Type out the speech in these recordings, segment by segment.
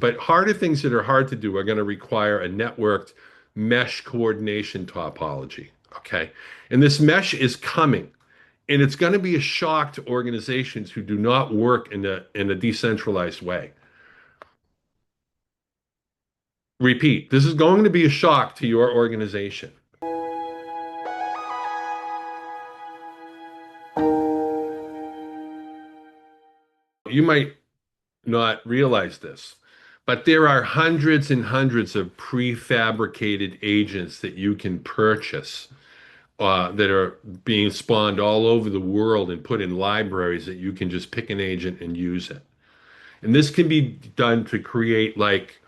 but harder things that are hard to do are going to require a networked mesh coordination topology. Okay. And this mesh is coming. And it's going to be a shock to organizations who do not work in a decentralized way. Repeat, this is going to be a shock to your organization. You might not realize this, but there are hundreds and hundreds of prefabricated agents that you can purchase that are being spawned all over the world and put in libraries that you can just pick an agent and use it. And this can be done to create like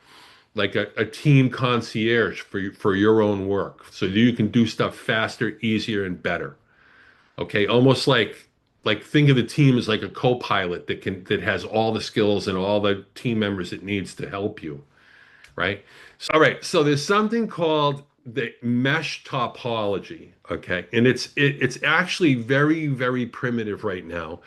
a team concierge for your own work, so that you can do stuff faster, easier, and better. Okay, almost like think of the team as like a co-pilot that has all the skills and all the team members it needs to help you, right? All right, so there's something called the mesh topology, okay? And it's actually very, very primitive right now.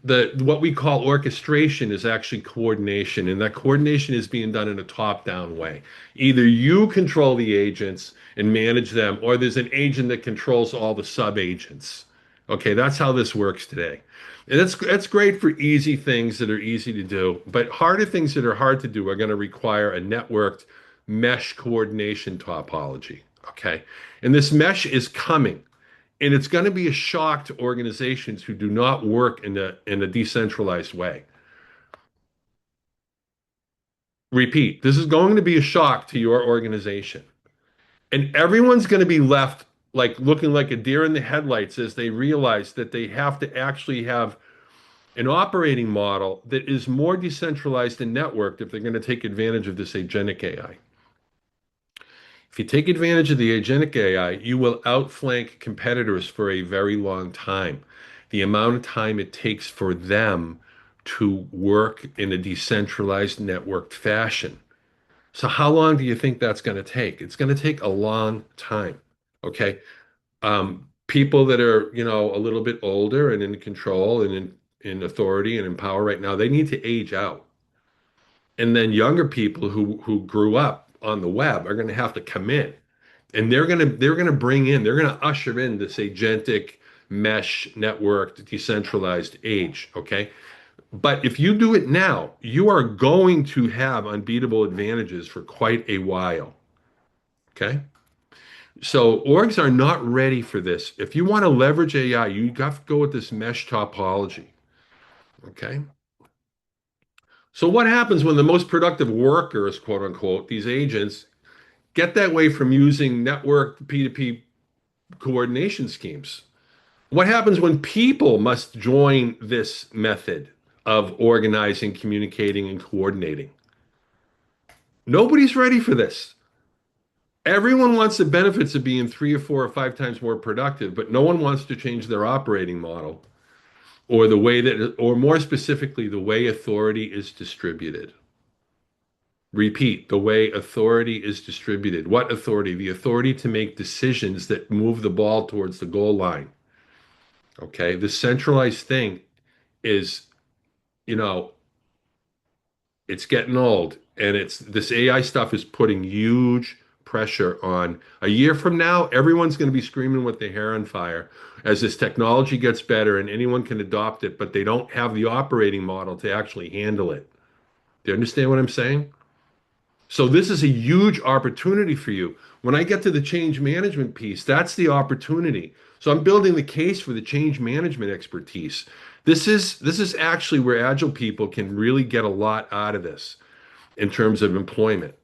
The what we call orchestration is actually coordination, and that coordination is being done in a top-down way. Either you control the agents and manage them, or there's an agent that controls all the sub-agents. Okay, that's how this works today. And that's great for easy things that are easy to do, but harder things that are hard to do are going to require a networked mesh coordination topology. Okay, and this mesh is coming. And it's going to be a shock to organizations who do not work in a decentralized way. Repeat, this is going to be a shock to your organization. And everyone's going to be left like looking like a deer in the headlights as they realize that they have to actually have an operating model that is more decentralized and networked if they're going to take advantage of this agentic AI. If you take advantage of the agentic AI, you will outflank competitors for a very long time. The amount of time it takes for them to work in a decentralized networked fashion. So how long do you think that's going to take? It's going to take a long time. Okay. People that are, a little bit older and in control and in authority and in power right now, they need to age out. And then younger people who grew up on the web are going to have to come in, and they're going to usher in this agentic mesh networked decentralized age. Okay. But if you do it now, you are going to have unbeatable advantages for quite a while. Okay. So orgs are not ready for this. If you want to leverage AI, you got to go with this mesh topology. Okay. So what happens when the most productive workers, quote unquote, these agents, get that way from using network P2P coordination schemes? What happens when people must join this method of organizing, communicating, and coordinating? Nobody's ready for this. Everyone wants the benefits of being 3 or 4 or 5 times more productive, but no one wants to change their operating model or the way that, or more specifically, the way authority is distributed. Repeat, the way authority is distributed. What authority? The authority to make decisions that move the ball towards the goal line. Okay, the centralized thing is, you know, it's getting old, and it's this AI stuff is putting huge pressure on. A year from now, everyone's going to be screaming with their hair on fire as this technology gets better and anyone can adopt it, but they don't have the operating model to actually handle it. Do you understand what I'm saying? So this is a huge opportunity for you. When I get to the change management piece, that's the opportunity. So I'm building the case for the change management expertise. This is actually where Agile people can really get a lot out of this in terms of employment.